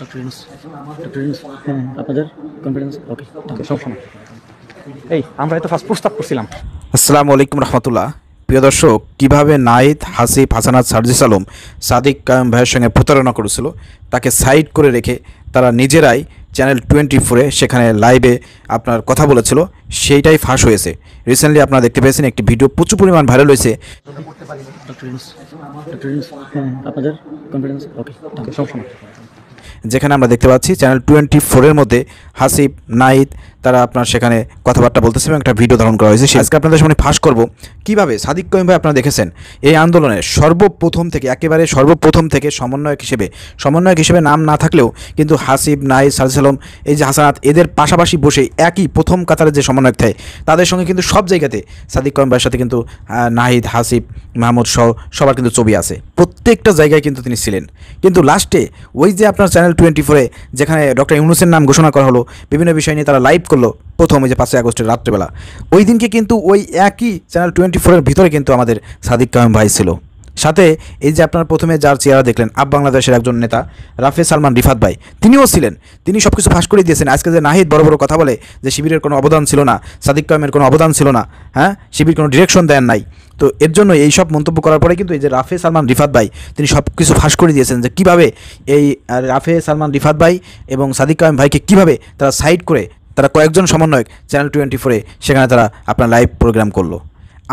Doctor Yunus, হ্যাঁ আপনাদের confidence ওকে সব সময় এই আমরা তো ফার্স্ট প্রস্তাব করছিলাম। আসসালামু আলাইকুম রহমতুল্লাহ। প্রিয় দর্শক, কীভাবে নাহিদ, হাসিব, হাসানাত, সার্জিস আলম সাদিক কায়েম ভাইয়ের সঙ্গে প্রতারণা করেছিল, তাকে সাইড করে রেখে তারা নিজেরাই চ্যানেল 24-এ সেখানে লাইভে আপনার কথা বলেছিল, সেইটাই ফাঁস হয়েছে। রিসেন্টলি আপনারা দেখতে পেয়েছেন একটি ভিডিও প্রচুর পরিমাণ ভাইরাল হয়েছে। ডক্টর ইউনূস, হ্যাঁ আপনাদের কনফিডেন্স ওকে সব সময় যেখানে আমরা দেখতে পাচ্ছি চ্যানেল 24-এর মধ্যে হাসিব, নাহিদ তারা আপনার সেখানে কথাবার্তা বলতেছে এবং একটা ভিডিও ধারণ করা হয়েছে। আজকে আপনাদের সামনে ফাঁস করব কীভাবে সাদিক কায়েম ভাই আপনারা দেখেছেন এই আন্দোলনের সর্বপ্রথম থেকে একেবারে সর্বপ্রথম থেকে সমন্বয়ক হিসেবে নাম না থাকলেও কিন্তু হাসিব, নাহিদ, সার্জিস আলম, এই যে হাসানাত, এদের পাশাপাশি বসে একই প্রথম কাতারে যে সমন্বয়ক থাকে তাদের সঙ্গে কিন্তু সব জায়গাতে সাদিক কায়েম ভাইয়ের সাথে কিন্তু নাহিদ, হাসিব, মাহমুদ সহ সবার কিন্তু ছবি আছে, প্রত্যেকটা জায়গায় কিন্তু তিনি ছিলেন। কিন্তু লাস্টে ওই যে আপনার চ্যানেল 24-এ যেখানে ডক্টর ইউনূসের নাম ঘোষণা করা হলো, বিভিন্ন বিষয় নিয়ে তারা লাইভ করলো প্রথম ওই যে 5 আগস্টের রাত্রেবেলা, ওই দিনকে কিন্তু ওই একই চ্যানেল 24-এর ভিতরে কিন্তু আমাদের সাদিক কায়েম ভাই ছিল। সাথে এই যে আপনার প্রথমে যার চেহারা দেখলেন আপ বাংলাদেশের একজন নেতা রাফে সালমান রিফাত ভাই, তিনিও ছিলেন। তিনি সব কিছু ফাঁস করে দিয়েছেন। আজকে যে নাহিদ বড় বড় কথা বলে যে শিবিরের কোনো অবদান ছিল না, সাদিক কায়েমের কোনো অবদান ছিল না, হ্যাঁ শিবির কোনো ডিরেকশন দেন নাই, তো এর জন্য এই সব মন্তব্য করার পরে কিন্তু এই যে রাফে সালমান রিফাত ভাই তিনি সব কিছু ফাঁস করে দিয়েছেন যে কীভাবে এই রাফে সালমান রিফাত ভাই এবং সাদিক কায়েম ভাইকে কীভাবে তারা সাইড করে তারা কয়েকজন সমন্বয়ক চ্যানেল 24-এ সেখানে তারা আপনার লাইভ প্রোগ্রাম করলো।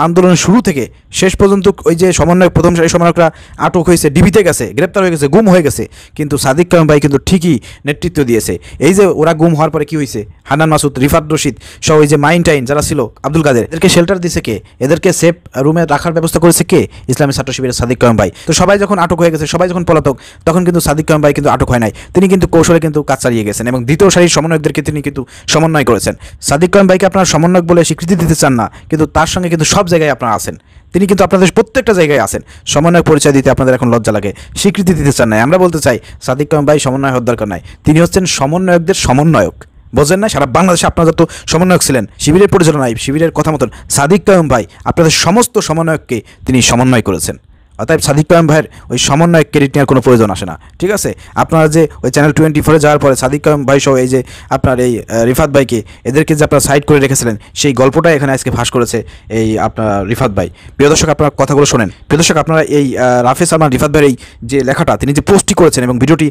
আন্দোলনের শুরু থেকে শেষ পর্যন্ত ওই যে সমন্বয়ক, প্রথম সারি সমন্বয়করা আটক হয়েছে, ডিবিতে গেছে, গ্রেপ্তার হয়ে গেছে, গুম হয়ে গেছে, কিন্তু সাদিক কায়েম ভাই কিন্তু ঠিকই নেতৃত্ব দিয়েছে। এই যে ওরা গুম হওয়ার পরে কী হয়েছে, হান্নান মাসুদ, রিফাত রশিদ সহ ওই যে মাইন যারা ছিল, আব্দুল কাদের, এদেরকে শেল্টার দিয়েছে কে, এদেরকে সেফ রুমে রাখার ব্যবস্থা করেছে কে, ইসলামী ছাত্র শিবিরের সাদিক কায়েম ভাই। তো সবাই যখন আটক হয়ে গেছে, সবাই যখন পলাতক, তখন কিন্তু সাদিক কায়েম ভাই কিন্তু আটক হয় নাই, তিনি কিন্তু কৌশলে কিন্তু কাজ চালিয়ে গেছেন এবং দ্বিতীয় সারির সমন্বয়কদেরকে তিনি কিন্তু সমন্বয় করেছেন। সাদিক কায়েম ভাইকে আপনার সমন্বয়ক বলে স্বীকৃতি দিতে চান না, কিন্তু তার সঙ্গে কিন্তু সব জায়গায় আপনারা আছেন, তিনি কিন্তু আপনাদের প্রত্যেকটা জায়গায় আছেন। সমন্বয় পরিচয় দিতে আপনাদের এখন লজ্জা লাগে, স্বীকৃতি দিতে চান না। আমরা বলতে চাই সাদিক কায়েম ভাই সমন্বয় হওয়ার দরকার নাই, তিনি হচ্ছেন সমন্বয়কদের সমন্বয়ক, বোঝেন না? সারা বাংলাদেশে আপনারা যত সমন্বয়ক ছিলেন শিবিরের পরিচালনায়, শিবিরের কথা মতন সাদিক কায়েম ভাই আপনাদের সমস্ত সমন্বয়ককে তিনি সমন্বয় করেছেন। অতএব সাদিক কায়েম ভাইয়ের ওই সমন্বয় ক্রেডিট নেওয়ার কোনো প্রয়োজন আসে না, ঠিক আছে? আপনারা যে ওই চ্যানেল 24-এ যাওয়ার পরে সাদিক কায়েম ভাই সহ এই যে আপনার এই রিফাত ভাইকে, এদেরকে যে আপনারা সাইড করে রেখেছিলেন, সেই গল্পটাই এখানে আজকে ফাঁস করেছে এই আপনার রিফাত ভাই। প্রিয় দর্শক, আপনারা কথাগুলো শোনেন। প্রিয় দর্শক, আপনারা এই রাফে সালমান রিফাত ভাইয়ের এই যে লেখাটা তিনি যে পোস্টটি করেছেন এবং ভিডিওটি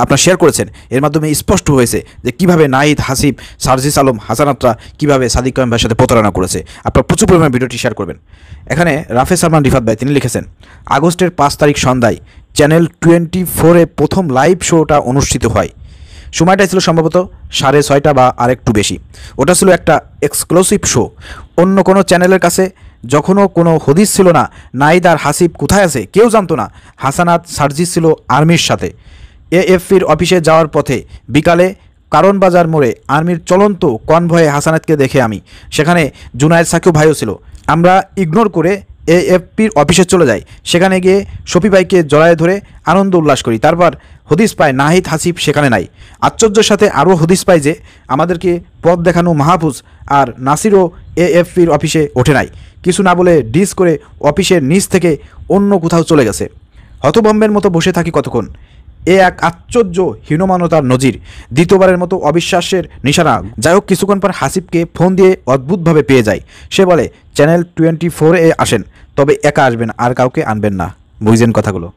আপনারা শেয়ার করেছেন, এর মাধ্যমে স্পষ্ট হয়েছে যে কীভাবে নাহিদ, হাসিব, সার্জিস আলম, হাসানাতরা কীভাবে সাদিক কায়েম ভাইয়ের সাথে প্রতারণা করেছে। আপনারা প্রচুর পরিমাণে ভিডিওটি শেয়ার করবেন। এখানে রাফে সালমান রিফাত ভাই তিনি লিখেছেন, আগস্টের 5 তারিখ সন্ধ্যায় চ্যানেল 24-এ প্রথম লাইভ শোটা অনুষ্ঠিত হয়। সময়টা ছিল সম্ভবত 6:30 বা আরেকটু বেশি। ওটা ছিল একটা এক্সক্লুসিভ শো, অন্য কোনো চ্যানেলের কাছে যখনও কোনো হদিস ছিল না। নাহিদ আর হাসিব কোথায় আছে কেউ জানতো না। হাসানাত, সার্জিস ছিল আর্মির সাথে। এএফপির অফিসে যাওয়ার পথে বিকালে কারণ বাজার মোড়ে আর্মির চলন্ত কনভয়ে হাসানাতকে দেখে আমি, সেখানে জুনায়েদ সাকিব ভাইও ছিল। আমরা ইগনোর করে এএফপির অফিসে চলে যাই, সেখানে গিয়ে শফি ভাইকে জড়ায় ধরে আনন্দ উল্লাস করি। তারপর হদিস পায় নাহিদ, হাসিব সেখানে নাই। আশ্চর্যের সাথে আরও হদিস পায় যে আমাদেরকে পথ দেখানো মাহফুজ আর নাসিরও এএফপির অফিসে ওঠে নাই। কিছু না বলে ডিস করে অফিসের নিচ থেকে অন্য কোথাও চলে গেছে। হতভম্বের মতো বসে থাকি কতক্ষণ। এ এক আশ্চর্য হীনমানতার নজির, দ্বিতীয়বারের মতো অবিশ্বাসের নিশানা। যাই হোক, কিছুক্ষণ পর হাসিবকে ফোন দিয়ে অদ্ভুতভাবে পেয়ে যায়। সে বলে, চ্যানেল 24-এ আসেন, তবে একা আসবেন, আর কাউকে আনবেন না। বুঝছেন কথাগুলো?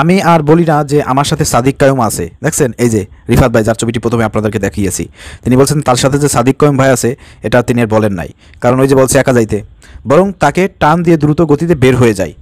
আমি আর বলি না যে আমার সাথে সাদিক কায়েম আছে। দেখছেন এই যে রিফাত ভাই যার ছবিটি প্রথমে আপনাদেরকে দেখিয়েছি, তিনি বলছেন তার সাথে যে সাদিক কায়েম ভাই আছে এটা তিনি আর বলেন নাই, কারণ ওই যে বলছে একা যাইতে, বরং তাকে টান দিয়ে দ্রুত গতিতে বের হয়ে যায়।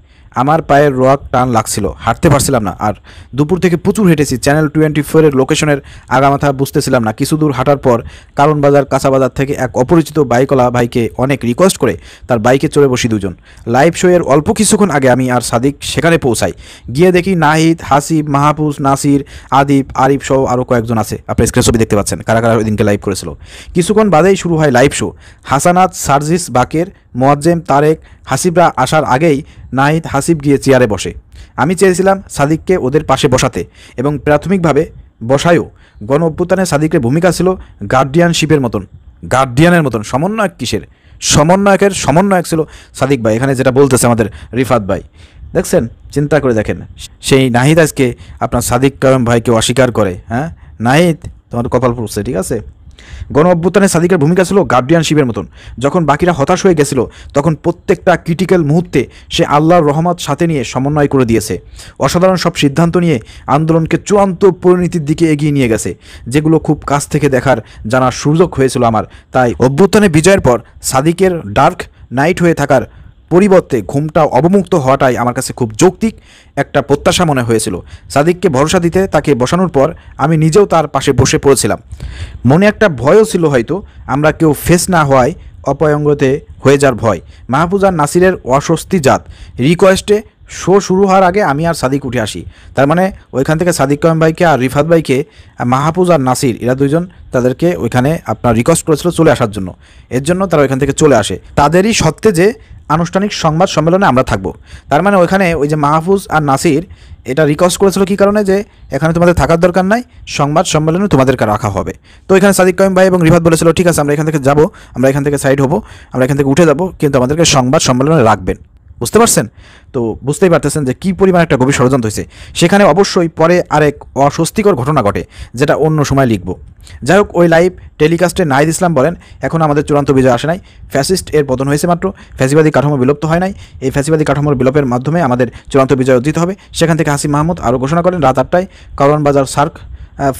আমার পায়ের রোয়াক টান লাগছিল, হাঁটতে পারছিলাম না। আর দুপুর থেকে প্রচুর হেঁটেছি, চ্যানেল 24-এর লোকেশনের আগামাথা বুঝতেছিলাম না। কিছু দূর হাঁটার পর কারণ বাজার, কাঁচা বাজার থেকে এক অপরিচিত বাইকওয়ালা ভাইকে অনেক রিকোয়েস্ট করে তার বাইকে চড়ে বসি দুজন। লাইভ শো এর অল্প কিছুক্ষণ আগে আমি আর সাদিক সেখানে পৌঁছাই। গিয়ে দেখি নাহিদ, হাসিব, মাহফুজ, নাসির, আদিব, আরিফ সহ আরও কয়েকজন আছে। আপনি স্ক্রিন ছবি দেখতে পাচ্ছেন কারা কারা ওই দিনকে লাইভ করেছিল। কিছুক্ষণ বাদেই শুরু হয় লাইভ শো। হাসানাত, সার্জিস, বাকের, মোয়াজ্জেম, তারেক, হাসিবরা আসার আগেই নাহিদ, হাসিব গিয়ে চেয়ারে বসে। আমি চেয়েছিলাম সাদিককে ওদের পাশে বসাতে এবং প্রাথমিকভাবে বসায়ও। গণ অভ্যুত্থানে সাদিকের ভূমিকা ছিল গার্ডিয়ানের মতন। সমন্বয়ক কিসের? সমন্বয়ক ছিল সাদিক ভাই। এখানে যেটা বলতেছে আমাদের রিফাত ভাই, দেখছেন, চিন্তা করে দেখেন, সেই নাহিদ আজকে আপনার সাদিক কায়েম ভাইকে অস্বীকার করে। হ্যাঁ নাহিদ, তোমার কপাল পড়ছে, ঠিক আছে। গণ অভ্যুত্থানে সাদিকের ভূমিকা ছিল গার্ডিয়ানশিপের মতন। যখন বাকিরা হতাশ হয়ে গেছিল তখন প্রত্যেকটা ক্রিটিক্যাল মুহূর্তে সে আল্লাহর রহমত সাথে নিয়ে সমন্বয় করে দিয়েছে। অসাধারণ সব সিদ্ধান্ত নিয়ে আন্দোলনকে চূড়ান্ত পরিণতির দিকে এগিয়ে নিয়ে গেছে, যেগুলো খুব কাছ থেকে দেখার জানার সুযোগ হয়েছিল আমার। তাই অভ্যুত্থানে বিজয়ের পর সাদিকের ডার্ক নাইট হয়ে থাকার পরিবর্তে ঘুমটা অবমুক্ত হওয়াটাই আমার কাছে খুব যৌক্তিক একটা প্রত্যাশা মনে হয়েছিল। সাদিককে ভরসা দিতে তাকে বসানোর পর আমি নিজেও তার পাশে বসে পড়েছিলাম। মনে একটা ভয়ও ছিল, হয়তো আমরা কেউ ফেস না হওয়ায় অপয়ঙ্গতে হয়ে যাওয়ার ভয়। মাহফুজ আর নাসিরের অস্বস্তি জাত রিকোয়েস্টে শো শুরু হওয়ার আগে আমি আর সাদিক উঠে আসি। তার মানে ওইখান থেকে সাদিক কায়েম ভাইকে আর রিফাত ভাইকে মাহফুজ আর নাসির এরা দুইজন তাদেরকে ওইখানে আপনার রিকোয়েস্ট করেছিল চলে আসার জন্য। এর জন্য তারা ওইখান থেকে চলে আসে, তাদেরই সত্ত্বে যে আনুষ্ঠানিক সংবাদ সম্মেলনে আমরা থাকবো। তার মানে ওইখানে ওই যে মাহফুজ আর নাসির এটা রিকোয়েস্ট করেছিল কী কারণে, যে এখানে তোমাদের থাকার দরকার নাই, সংবাদ সম্মেলনে তোমাদেরকে রাখা হবে। তো এখানে সাদিক কায়েম ভাই এবং রিফাত বলেছিল ঠিক আছে আমরা এখান থেকে যাবো, আমরা এখান থেকে সাইড হবো, আমরা এখান থেকে উঠে যাবো, কিন্তু আমাদেরকে সংবাদ সম্মেলনে রাখবেন। বুঝতে পারছেন? তো বুঝতেই পারতেছেন যে কী পরিমাণ একটা গভীর ষড়যন্ত্র হয়েছে। সেখানে অবশ্যই পরে আরেক অস্বস্তিকর ঘটনা ঘটে, যেটা অন্য সময় লিখব। যাই হোক, ওই লাইভ টেলিকাস্টে নাহিদ ইসলাম বলেন এখন আমাদের চূড়ান্ত বিজয় আসে নাই, ফ্যাসিস্ট এর পতন হয়েছে মাত্র, ফ্যাসিবাদী কাঠামো বিলুপ্ত হয় নাই। এই ফ্যাসিবাদী কাঠামোর বিলোপের মাধ্যমে আমাদের চূড়ান্ত বিজয় অর্জিত হবে। সেখান থেকে হাসিম মাহমুদ আরও ঘোষণা করেন রাত 8টায় কারওয়ানবাজার সার্ক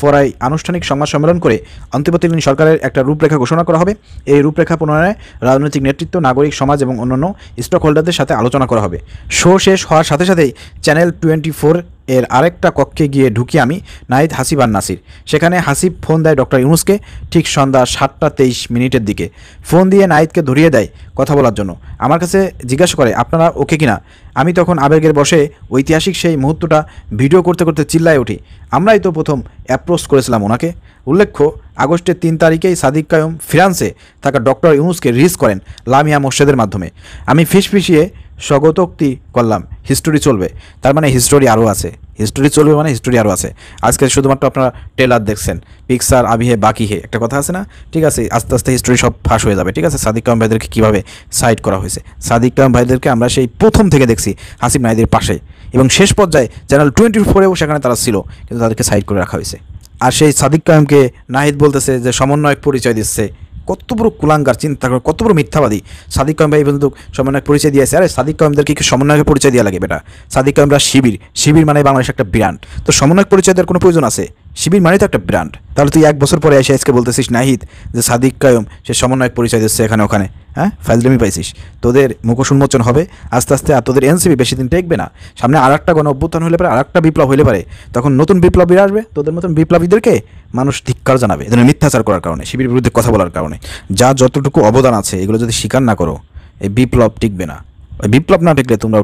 ফোরায় আনুষ্ঠানিক সংবাদ সম্মেলন করে অন্তর্বর্তীকালীন সরকারের একটা রূপরেখা ঘোষণা করা হবে। এই রূপরেখা প্রণয়নে রাজনৈতিক নেতৃত্ব, নাগরিক সমাজ এবং অন্যান্য স্টক হোল্ডারদের সাথে আলোচনা করা হবে। শো শেষ হওয়ার সাথে সাথেই চ্যানেল 24 এর আরেকটা কক্ষে গিয়ে ঢুকি আমি, নাহিদ, হাসিব আর নাসির। সেখানে হাসিব ফোন দেয় ডক্টর ইউনূসকে ঠিক সন্ধ্যা 7:23 দিকে। ফোন দিয়ে নাহিদকে ধরিয়ে দেয় কথা বলার জন্য। আমার কাছে জিজ্ঞাসা করে আপনারা ওকে কিনা। আমি তখন আবেগের বসে ঐতিহাসিক সেই মুহূর্তটা ভিডিও করতে করতে চিল্লায় উঠি, আমরাই তো প্রথম অ্যাপ্রোচ করেছিলাম ওনাকে। উল্লেখ্য, আগস্টের 3 তারিখেই সাদিক কায়েম ফ্রান্সে থাকা ডক্টর ইউনূসকে রিলিজ করেন লামিয়া মোর্শেদের মাধ্যমে। আমি ফিসফিসিয়ে স্বগতোক্তি করলাম হিস্টোরি চলবে। তার মানে হিস্টোরি আরও আছে, হিস্টোরি চলবে মানে হিস্টোরি আরও আছে। আজকে শুধুমাত্র আপনারা ট্রেলার দেখছেন, পিকচার আবি হে বাকি হে একটা কথা আছে না, ঠিক আছে। আস্তে আস্তে হিস্টোরি সব ফাঁস হয়ে যাবে, ঠিক আছে। সাদিক কায়েম ভাইদেরকে কীভাবে সাইড করা হয়েছে, সাদিক কায়েম ভাইদেরকে আমরা সেই প্রথম থেকে দেখছি হাসিব নাহিদের পাশে, এবং শেষ পর্যায়ে চ্যানেল 24-এও সেখানে তারা ছিল, কিন্তু তাদেরকে সাইড করে রাখা হয়েছে। আর সেই সাদিক কায়েমকে নাহিদ বলতেছে যে সমন্বয়ক পরিচয় দিচ্ছে। কত বড় কুলাঙ্গার, চিন্তা করে, কত বড় মিথ্যাবাদী। সাদিক কায়েম ভাই পর্যন্ত সমন্বয়ক পরিচয় দিয়েছে। আরে সাদিক কায়েমদেরকে কি সমন্বয়কের পরিচয় দেওয়া লাগে বেটা? সাদিক কায়েমরা শিবির মানে বাংলাদেশ একটা ব্র্যান্ড। তো সমন্বয়ক পরিচয় দেওয়ার কোনো প্রয়োজন আছে? শিবির মানে তো একটা ব্র্যান্ড। তাহলে তুই 1 বছর পরে এসে আজকে বলতেছিস নাহিদ যে সাদিক কায়েম সে সমন্বয়ক পরিচয় দিচ্ছে এখানে ওখানে, হ্যাঁ ফাইজলামি পাইছিস। তোদের মুখোশ উন্মোচন হবে আস্তে আস্তে, আর তোদের এনসিপি বেশি দিন টেকবে না। সামনে আরেকটা গণ অভ্যুত্থান হলে পারে, আরেকটা বিপ্লব হলে পারে, তখন নতুন বিপ্লবীরা আসবে। তোদের মতন বিপ্লবীদেরকে মানুষ ধিক্কার জানাবে এদের মিথ্যাচার করার কারণে, শিবির বিরুদ্ধে কথা বলার কারণে। যা যতটুকু অবদান আছে এগুলো যদি স্বীকার না করো, এই বিপ্লব টিকবে না। ওই বিপ্লব না টিকলে তোমরা